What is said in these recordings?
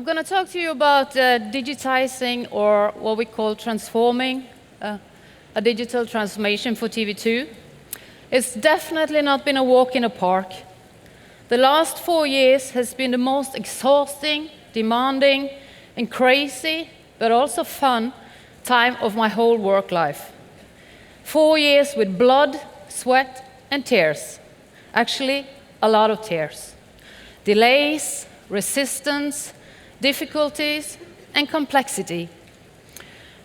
going to talk to you about digitizing, or what we call transforming, a digital transformation for TV2. It's definitely not been a walk in a park. The last 4 years has been the most exhausting, demanding, and crazy, but also fun time of my whole work life. 4 years with blood, sweat, and tears. Actually, a lot of tears. Delays, resistance, difficulties, and complexity.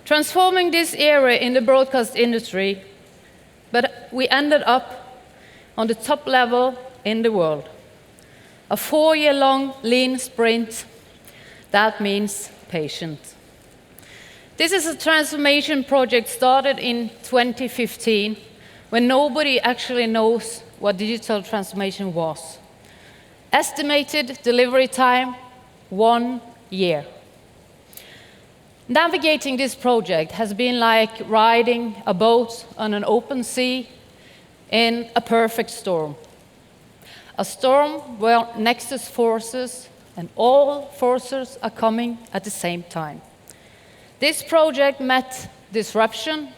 Transforming this era in the broadcast industry, but we ended up on the top level in the world. A 4-year-long lean sprint, that means patient. This is a transformation project started in 2015, when nobody actually knows what digital transformation was. Estimated delivery time, 1 year. Navigating this project has been like riding a boat on an open sea in a perfect storm. A storm where nexus forces and all forces are coming at the same time. This project met disruption,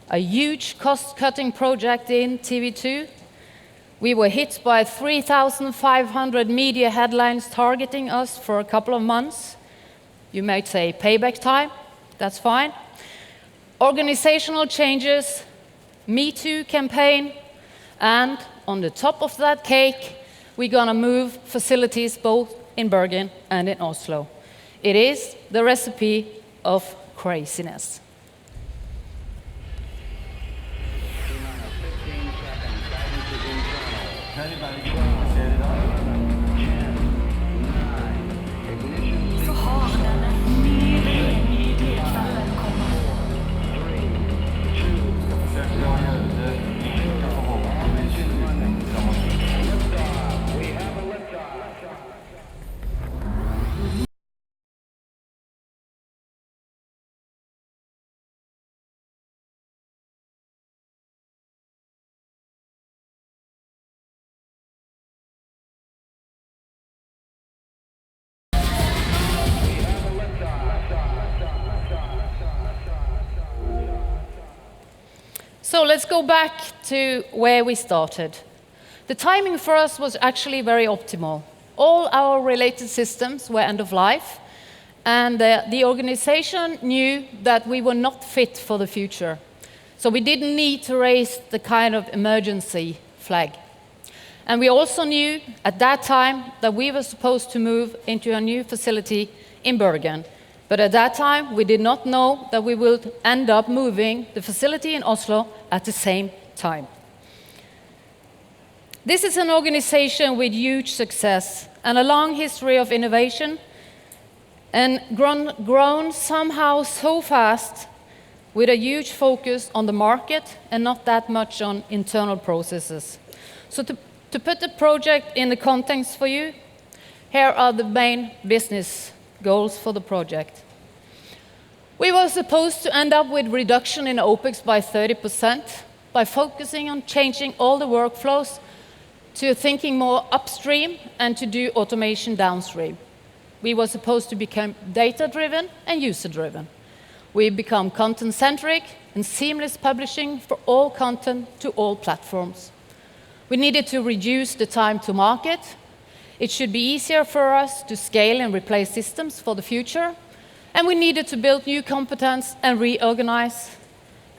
a huge cost-cutting project in TV2. We were hit by 3,500 media headlines targeting us for a couple of months. You might say payback time, that's fine. Organizational changes, Me Too campaign, and on the top of that cake, we're going to move facilities both in Bergen and in Oslo. It is the recipe of craziness. So let's go back to where we started. The timing for us was actually very optimal. All our related systems were end of life, and the organization knew that we were not fit for the future. So we didn't need to raise the kind of emergency flag. And we also knew at that time that we were supposed to move into a new facility in Bergen. But at that time, we did not know that we would end up moving the facility in Oslo at the same time. This is an organization with huge success and a long history of innovation, and grown somehow so fast with a huge focus on the market and not that much on internal processes. So to put the project in the context for you, here are the main business goals for the project. We were supposed to end up with reduction in OPEX by 30% by focusing on changing all the workflows to thinking more upstream and to do automation downstream. We were supposed to become data-driven and user-driven. We become content-centric and seamless publishing for all content to all platforms. We needed to reduce the time to market. It should be easier for us to scale and replace systems for the future. And we needed to build new competence and reorganize.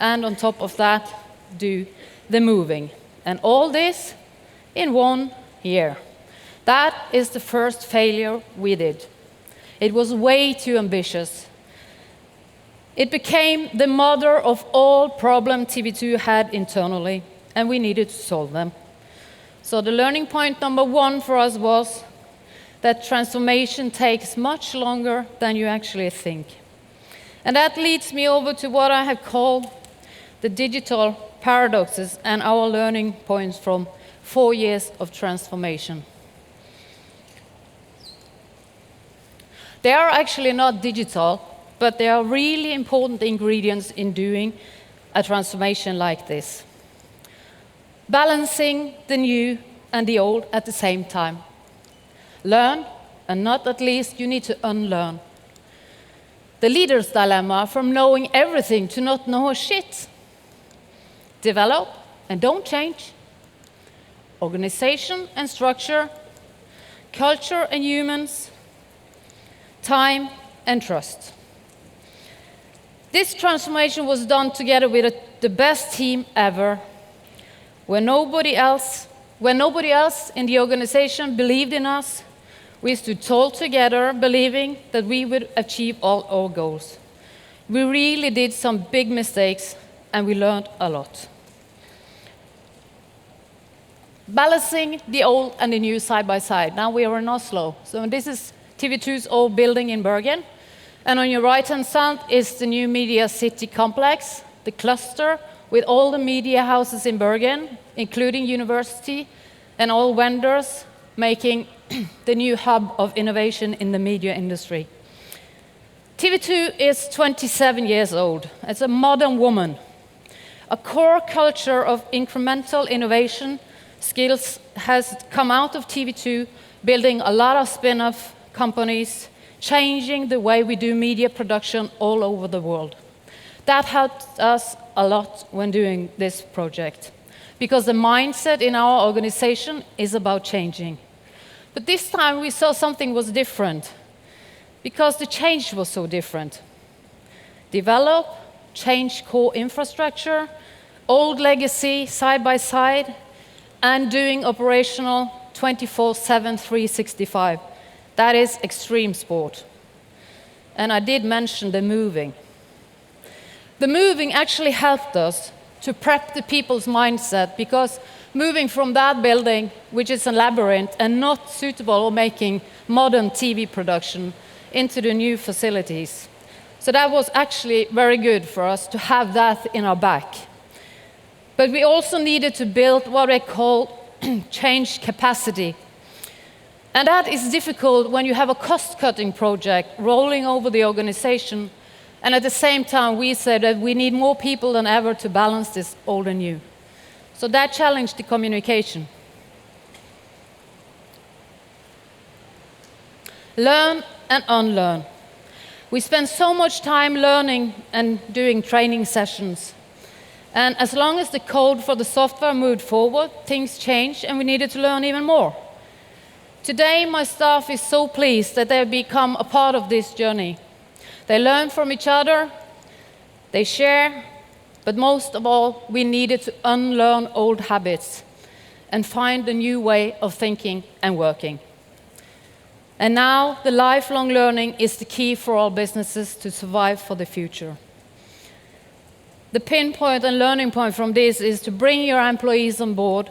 And on top of that, do the moving. And all this in 1 year. That is the first failure we did. It was way too ambitious. It became the mother of all problems TV2 had internally, and we needed to solve them. So the learning point number 1 for us was that transformation takes much longer than you actually think. And that leads me over to what I have called the digital paradoxes and our learning points from 4 years of transformation. They are actually not digital, but they are really important ingredients in doing a transformation like this. Balancing the new and the old at the same time. Learn, and not at least, you need to unlearn. The leader's dilemma, from knowing everything to not know a shit. Develop and don't change. Organization and structure. Culture and humans. Time and trust. This transformation was done together with the best team ever, when nobody else in the organization believed in us. We stood tall together, believing that we would achieve all our goals. We really did some big mistakes, and we learned a lot. Balancing the old and the new side by side. Now we are in Oslo. So this is TV2's old building in Bergen. And on your right-hand side is the new Media City complex, the cluster with all the media houses in Bergen, including university and all vendors, making the new hub of innovation in the media industry. TV2 is 27 years old. It's a modern woman. A core culture of incremental innovation skills has come out of TV2, building a lot of spin-off companies, changing the way we do media production all over the world. That helped us a lot when doing this project, because the mindset in our organization is about changing. But this time we saw something was different, because the change was so different. Develop, change core infrastructure, old legacy side by side, and doing operational 24/7, 365. That is extreme sport. And I did mention the moving. The moving actually helped us to prep the people's mindset, because moving from that building, which is a labyrinth and not suitable for making modern TV production, into the new facilities. So that was actually very good for us to have that in our back. But we also needed to build what I call change capacity. And that is difficult when you have a cost-cutting project rolling over the organization, and at the same time we said that we need more people than ever to balance this old and new. So that challenged the communication. Learn and unlearn. We spend so much time learning and doing training sessions. And as long as the code for the software moved forward, things changed and we needed to learn even more. Today, my staff is so pleased that they have become a part of this journey. They learn from each other, they share, but most of all, we needed to unlearn old habits and find a new way of thinking and working. And now, the lifelong learning is the key for all businesses to survive for the future. The pinpoint and learning point from this is to bring your employees on board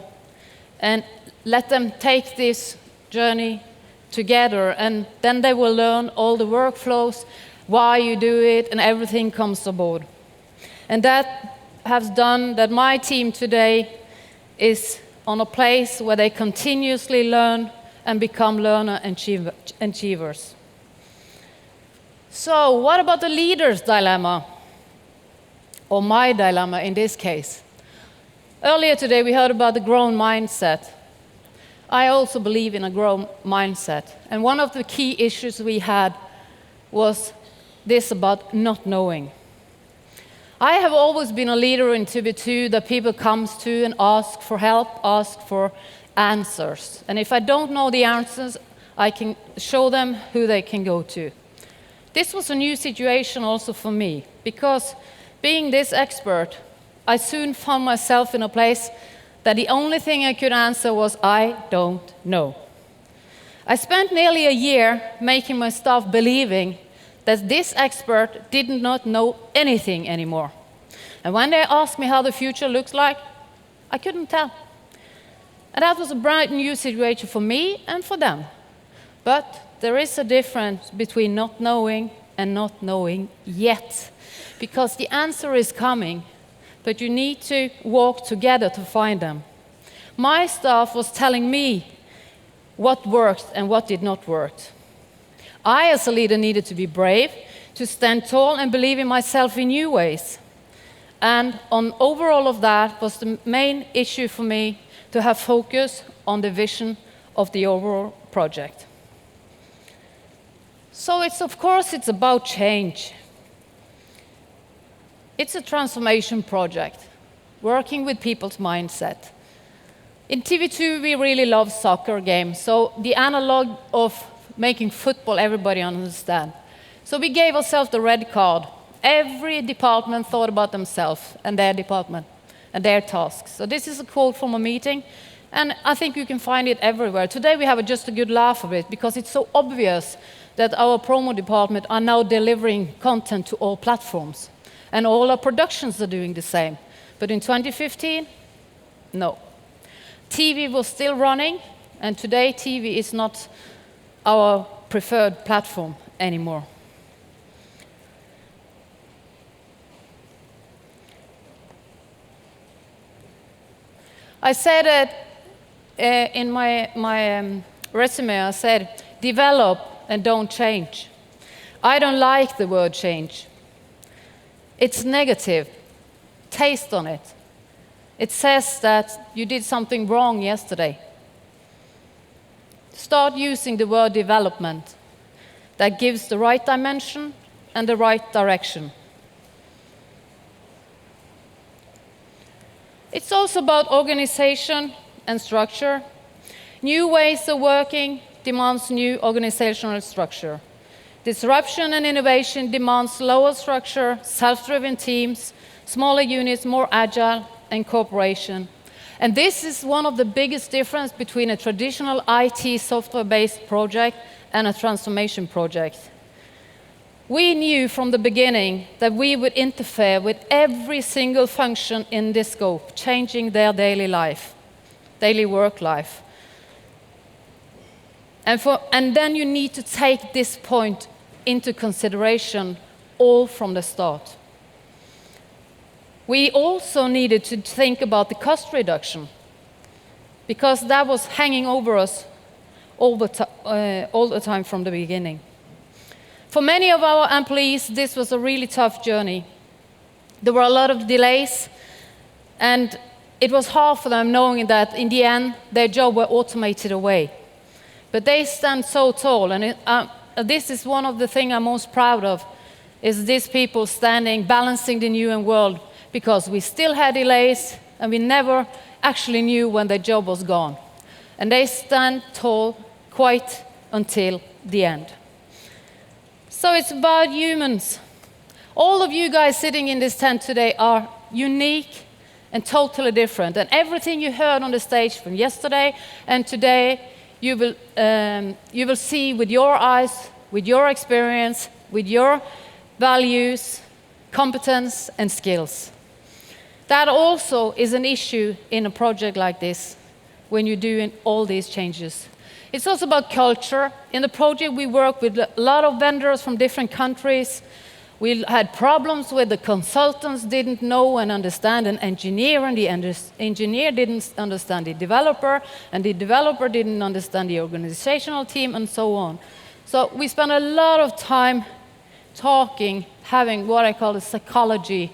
and let them take this journey together, and then they will learn all the workflows, why you do it, and everything comes aboard. And that has done that my team today is on a place where they continuously learn and become learner achievers. So what about the leader's dilemma? Or my dilemma in this case. Earlier today we heard about the growth mindset. I also believe in a growth mindset. And one of the key issues we had was this about not knowing. I have always been a leader in TV2 that people come to and ask for help, ask for answers. And if I don't know the answers, I can show them who they can go to. This was a new situation also for me, because being this expert, I soon found myself in a place that the only thing I could answer was, I don't know. I spent nearly a year making my staff believing that this expert did not know anything anymore. And when they asked me how the future looks like, I couldn't tell. And that was a brand new situation for me and for them. But there is a difference between not knowing and not knowing yet. Because the answer is coming, but you need to walk together to find them. My staff was telling me what worked and what did not work. I, as a leader, needed to be brave, to stand tall and believe in myself in new ways. And on overall of that was the main issue for me, to have focus on the vision of the overall project. So of course, it's about change. It's a transformation project, working with people's mindset. In TV2, we really love soccer games, so the analog of making football everybody understand. So we gave ourselves the red card. Every department thought about themselves and their department and their tasks. So this is a quote from a meeting, and I think you can find it everywhere. Today we have just a good laugh of it, because it's so obvious that our promo department are now delivering content to all platforms. And all our productions are doing the same. But in 2015, no. TV was still running, and today TV is not our preferred platform anymore. I said it in my resume, I said, develop and don't change. I don't like the word change. It's negative. Taste on it. It says that you did something wrong yesterday. Start using the word development. That gives the right dimension and the right direction. It's also about organization and structure. New ways of working demands new organizational structure. Disruption and innovation demands lower structure, self-driven teams, smaller units, more agile, and cooperation. And this is one of the biggest differences between a traditional IT software-based project and a transformation project. We knew from the beginning that we would interfere with every single function in this scope, changing their daily life, daily work life. And then you need to take this point into consideration all from the start. We also needed to think about the cost reduction, because that was hanging over us all the time from the beginning. For many of our employees, this was a really tough journey. There were a lot of delays, and it was hard for them knowing that in the end, their job were automated away. But they stand so tall, and this is one of the things I'm most proud of, is these people standing, balancing the new and world, because we still had delays, and we never actually knew when their job was gone. And they stand tall quite until the end. So it's about humans. All of you guys sitting in this tent today are unique and totally different. And everything you heard on the stage from yesterday and today, you will see with your eyes, with your experience, with your values, competence, and skills. That also is an issue in a project like this, when you're doing all these changes. It's also about culture. In the project, we work with a lot of vendors from different countries. We had problems where the consultants didn't know and understand an engineer, and the engineer didn't understand the developer, and the developer didn't understand the organizational team, and so on. So we spent a lot of time talking, having what I call the psychology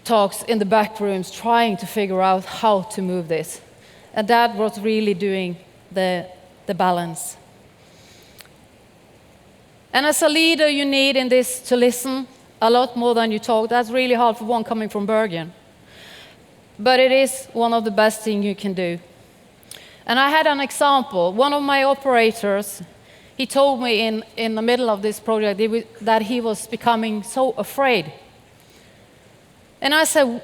talks in the back rooms, trying to figure out how to move this. And that was really doing the balance. And as a leader, you need in this to listen a lot more than you talk. That's really hard for one coming from Bergen. But it is one of the best things you can do. And I had an example. One of my operators, he told me in the middle of this project that he was becoming so afraid. And I said,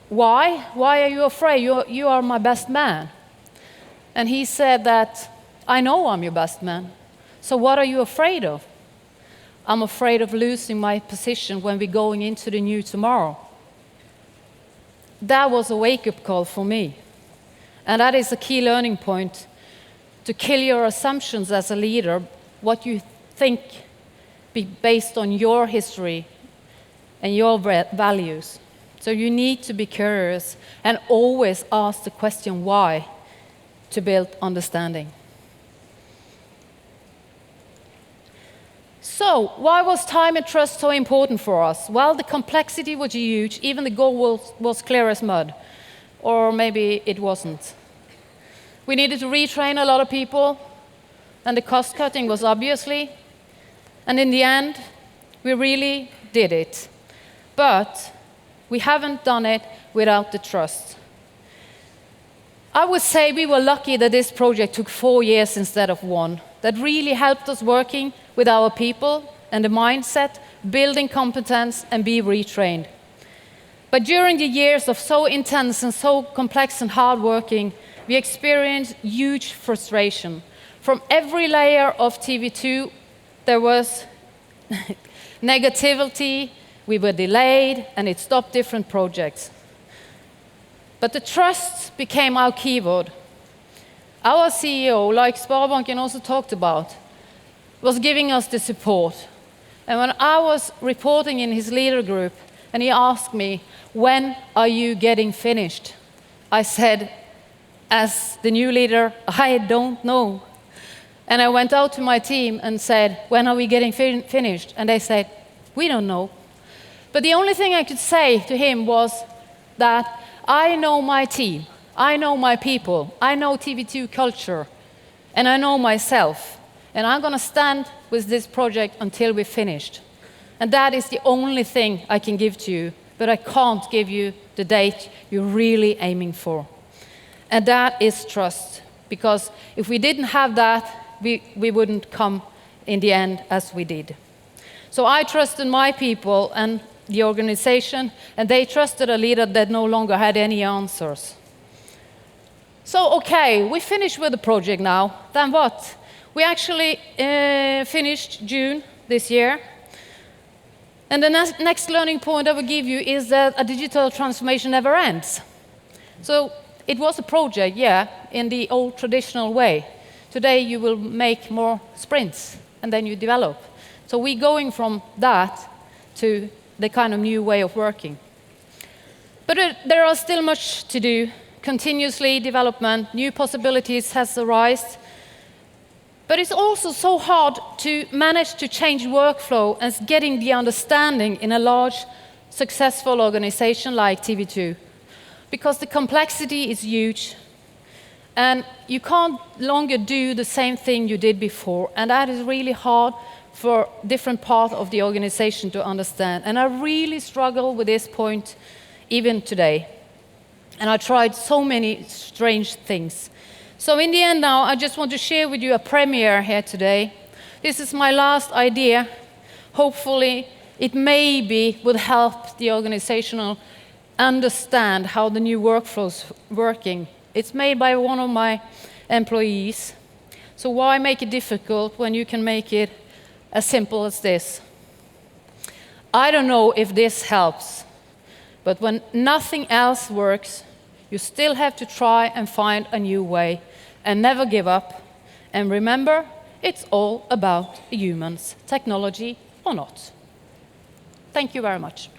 why? Why are you afraid? You are my best man. And he said that, I know I'm your best man. So what are you afraid of? I'm afraid of losing my position when we're going into the new tomorrow. That was a wake-up call for me. And that is a key learning point, to kill your assumptions as a leader, what you think based on your history and your values. So you need to be curious and always ask the question why, to build understanding. So, why was time and trust so important for us? Well, the complexity was huge, even the goal was clear as mud. Or maybe it wasn't. We needed to retrain a lot of people, and the cost cutting was obviously And in the end, we really did it. But we haven't done it without the trust. I would say we were lucky that this project took 4 years instead of 1. That really helped us working with our people and the mindset, building competence and be retrained. But during the years of so intense and so complex and hard working, we experienced huge frustration. From every layer of TV2, there was negativity, we were delayed, and it stopped different projects. But the trust became our keyword. Our CEO, like Sparebanken also talked about, was giving us the support. And when I was reporting in his leader group, and he asked me, when are you getting finished? I said, as the new leader, I don't know. And I went out to my team and said, when are we getting finished? And they said, we don't know. But the only thing I could say to him was that I know my team, I know my people, I know TV2 culture, and I know myself. And I'm going to stand with this project until we're finished. And that is the only thing I can give to you, but I can't give you the date you're really aiming for. And that is trust, because if we didn't have that, we wouldn't come in the end as we did. So I trusted my people and the organization, and they trusted a leader that no longer had any answers. So, okay, we finished with the project now. Then what? We actually finished June this year. And the next learning point I will give you is that a digital transformation never ends. So it was a project, yeah, in the old traditional way. Today you will make more sprints, and then you develop. So we're going from that to the kind of new way of working. But there are still much to do. Continuously development, new possibilities has arisen. But it's also so hard to manage to change workflow and getting the understanding in a large, successful organization like TV2. Because the complexity is huge. And you can't longer do the same thing you did before. And that is really hard for different parts of the organization to understand. And I really struggle with this point even today. And I tried so many strange things. So in the end now, I just want to share with you a premiere here today. This is my last idea. Hopefully, it maybe would help the organizational understand how the new workflow's working. It's made by one of my employees. So why make it difficult when you can make it as simple as this? I don't know if this helps, but when nothing else works, you still have to try and find a new way and never give up. And remember, it's all about humans, technology or not. Thank you very much.